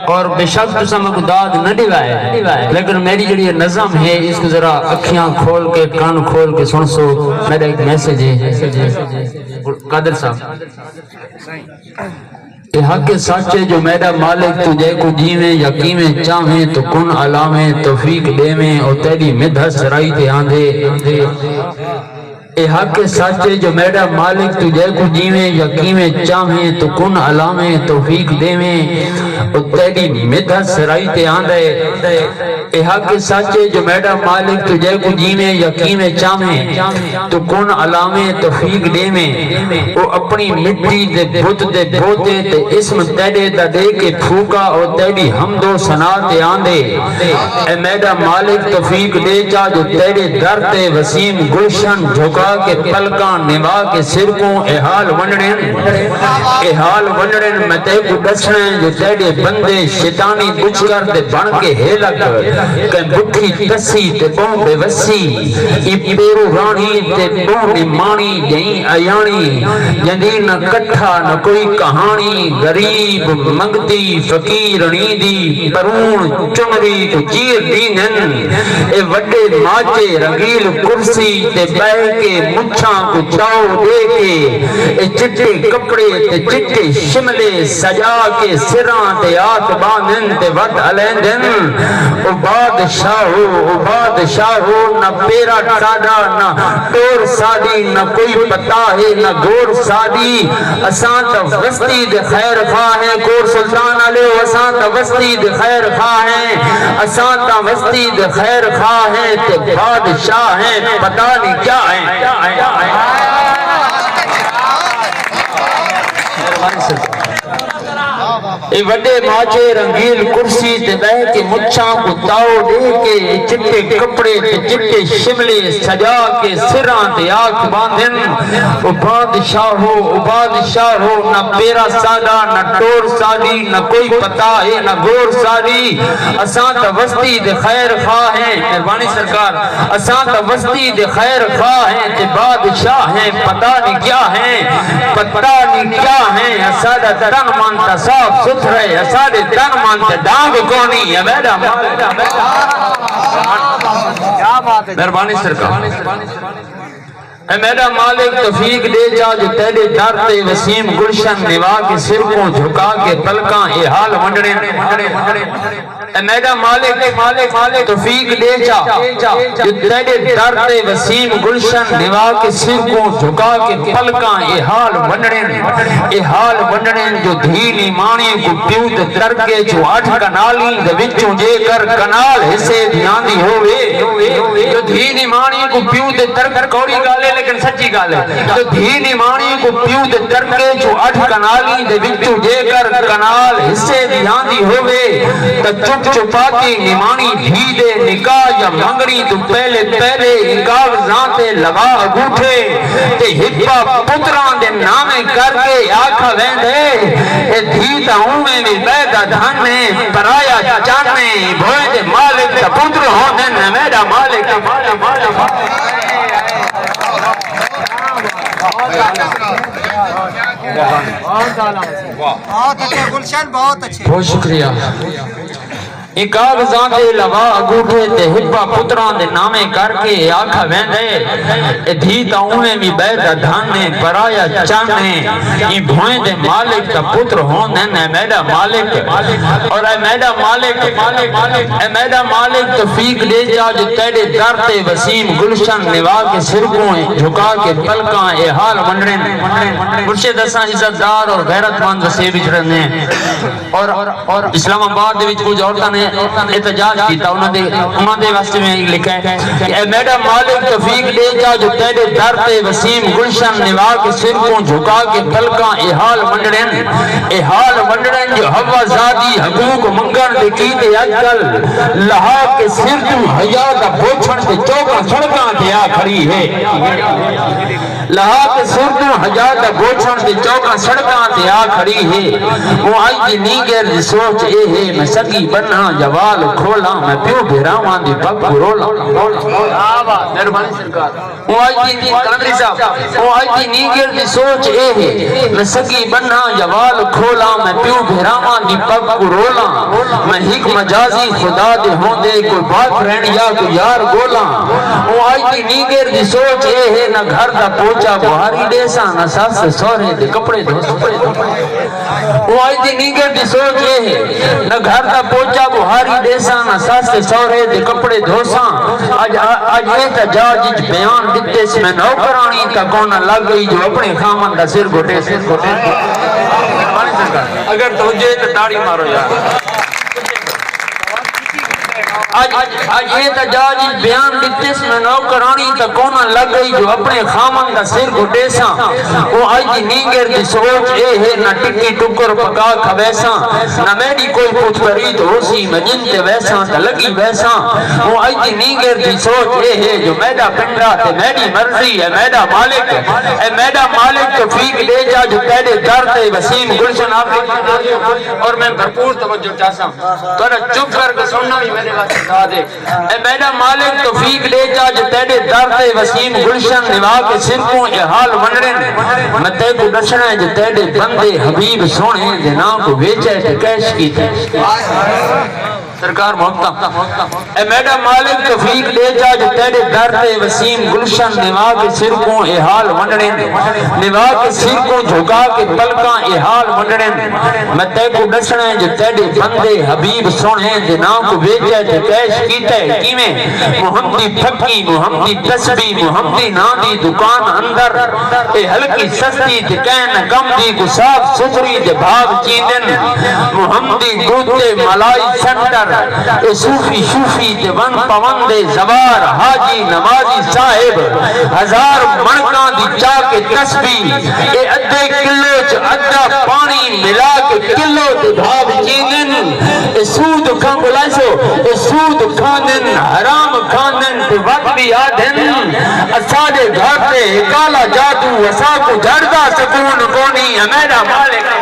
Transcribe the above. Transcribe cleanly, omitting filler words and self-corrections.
اور بے شک تو سمجھ کو داد نہ دیوائے، لیکن میری جڑی نظم ہے اس کو ذرا اکھیاں کھول کے کان کھول کے سن سو. میرا ایک میسج ہے قادر صاحب، کہ حق سچ ہے جو میرا مالک تجھے کو جیویں یقیویں چاہیں تو کن علامیں توفیق دیویں اور تیری مدھر سرائی تے آندھے. اے حق سچ ہے جو میرا مالک تجھے کو جیویں یقیویں چاہیں تو کن علامیں توفیق دیویں اور تیری مدھر سرائی تے آندھے. اے حق سچ ہے جو میرا مالک تجھے کو جیویں یقیویں چاہیں تو کن علامیں توفیق دیویں وہ اپنی مٹی دے بت دے بوتے تے اسم تیرے دا دے کے پھوکا اور تیری حمد و ثنا تے آندے. اے میرا مالک توفیق دے جا جو تیرے در تے وسیم گلشن جھکا کے پلکاں نوا کے سرکوں اے حال ونڈن میں تے کو دسنے جو تیرے بندے شیطانی بچ کر دے بن کے ہیلک کہ بٹھی تسی تے بہن بے وسی ای پیرو رانی تے بہن مانی جہیں ایانی جندی نہ کٹھا نہ کوئی کہانی غریب منگتی فقیر نیدی پرون چمری کو چیر دینن اے وڈے ماچے رنگیل کرسی تے بہ کے مچھاں کو چاؤ دے کے اے چٹے کپڑے تے چٹے شملے سجا کے سراں تے آت باندن تے وٹ علیندن او بادشاہو نہ پیرا ٹاڈا نہ ٹور سادی نہ کوئی پتا ہے نہ گور سادی اساں تا وستی دے خیر خواہ ہیں کور سلطان علیہ اساں تا وستی دے خیر خواہ ہیں اساں تا وستی دے خیر خواہ ہیں تے بادشاہ ہیں پتہ نہیں کیا ہیں. اے وڈے ماچے رنگیل کرسی تے بہ کے مچھاں کو تاؤ دے کے چٹے کپڑے تے چٹے شملے سجا کے سراں تے آنکھ باندھن او بادشاہو نہ پیرا سادا نہ ٹور سادی نہ کوئی پتا ہے نہ گور سادی اساں تا وستی دے خیر خواہ ہیں. مہربانی سرکار اساں تا وستی دے خیر خواہ ہیں تے بادشاہ ہیں پتہ نہیں کیا ہیں اساں دا تن من تا صاف ستھرے اساں دے تن من تے ڈانگ کونی ہے میرا مہربانی سرکار. اے میرا مالک توفیق دے جا جو تیرے در تے وسیم گلشن نوا کے سرکوں جھکا کے پلکاں اے حال ونڈنے. اے میرا مالک توفیق دے جا جو تیرے در تے وسیم گلشن نوا کے سرکوں جھکا کے پلکاں اے حال ونڈنے جو دھیلی مانی کو پیوت ترکے جو 8 کنالی دے وچوں جے کر کنال حصے دھیاندی ہوئے جو دھیلی مانی کو پیوت ترک کوڑی گالے لیکن سچی گال ہے جو دھی نمانی کو پیو دے ترکے جو 8 کنالی دے وچوں جے کر کنال حصے دیاندی ہوئے تا چپ چپاتی نمانی دھی دے نکاح یا منگنی تو پہلے کاغذاں تے لگا اگوٹھے تے ہپا پتران دے نامے کر کے آکھا ویندے اے دھی تا اومے بھی بیدہ دھانے پرایا چانے بھوئے دے مالک تا پتر ہوندن میرا مالک بہت اچھے گلشن بہت اچھے. بہت شکریہ. ای کاغذاں دے لوا اگوٹھے تے ہپا پتران دے نامے کر کے آکھا ویندے اے دھی تا اوہیں بھی بیدہ دھانے پرایا چانے ای بھوئیں دے مالک تا پتر ہوندن اے میرا مالک اور اے میرا مالک توفیق دے جا جو تیرے در تے وسیم گلشن نوا کے سرکوں جھکا کے پلکاں اے حال ونڈن. مرشد اساں عزتدار اور غیرت مند وسیع بچھڑنے اور اسلام آباد دے وچ کچھ عورتاں نے احتجاج کیتا انہوں نے واسطے میں لکھا ہے کہ اے میرا مالک توفیق دے جا جو تیرے در تے وسیم گلشن نوا کے سرکوں جھکا کے پلکاں اے حال ونڈن جو ہوا زادی حقوق منگن دے کیتے اجل لہا کے سر تو حیا دا بوچھن تے چوکاں سڑکاں تے آ کھڑی ہے. لہا کے سر تو حیا دا بوچھن تے چوکاں سڑکاں تے آ کھڑی ہے. وہ آئی دی نیگر دی سوچ اے ہے میں سگی بننا جوال کھولا میں پیو بھیراواں دی پگ رولا. مہربانی سرکار. وہ آئی دی قادری صاحب وہ آئی دی نیگر دی سوچ اے ہے میں سگی بننا جوال کھولا میں پیو بھیراواں دی پگ رولا. میں ہک مجازی خدا دے ہوں دے کوئی بات فرینڈ یا کوئی یار گولا وہ آج دی نیگر دی سوچ اے ہے نہ گھر دا پوچا بہاری دیسا نہ ساس سورے دے کپڑے دھو وہ آج دی نیگر دی سوچ اے ہے نہ گھر دا پوچا بہاری دیسا نہ ساس سورے دے کپڑے دھوساں آج احتجاج بیان دیتے سے میں نوکرانی تا کون لگ گئی جو اپنے خامن دا سر گھٹے اگر توجہ تو تاڑی مارو یار آج احتجاج بیان دیتے سے میں نوکرانی تا کون لگ گئی جو اپنے خامن دا سر گھٹے ساں وہ آج دی نیگر دی سوچ اے ہے نہ ٹکی ٹکر پکا کھویساں نہ میری کوئی پوچھ کرید ہو سی میں جنتے ویساں تا لگی ویساں وہ آج دی نیگر دی سوچ اے ہے جو میڈا پنڈا تے میری مرضی ہے میڈا مالک اے میڈا مالک توفیق دے جا جو تیرے در تے وسیم گلشن آفریقی اور میں بھرپور توجہ چاہساں تو چپ کر کے سننا بھی میرے واسطے دے اے میڈا مالک توفیق دے جا جو تیرے در تے وسیم گلشن نوا کے سنکوں اے حال ونڈن میں تے کو دشنا ہے جو تیرے بندے حبیب سونے دے نام کو بیچے تے کیش کی تھے سرکار محتم اے میڈا مالک توفیق دے جا جو تیرے در تے وسیم گلشن نوا کے سرکوں اے حال ونڈن نوا کے سرکوں جھکا کے پلکاں اے حال ونڈن میں تے کو دشنا ہے جو تیرے بندے حبیب سونے دے نام کو بیچے تے کیش کیتے کیویں محمدی پھکی محمدی تسبیح محمدی ناندی دکان اندر اے ہلکی سستی تے کہن کم دی کو صاف ستھری تے بھاگ چیندن محمدی دوتے ملائی سنٹر اے صوفی شوفی تے ون پون دے زوار حاجی نمازی صاحب ہزار منکاں دی چاہ کے تسبیح اے ادھے کلو چ ادھا پانی ملا کے کلو تے بھاگ چیندن اے سود کھان بلائسو اے سود کھاندن حرام کھاندن تے وقت بھی آدھن اساڑے گھر تے کالا جادو اسا کو جڑدا سکون کونی ہے میرا مالک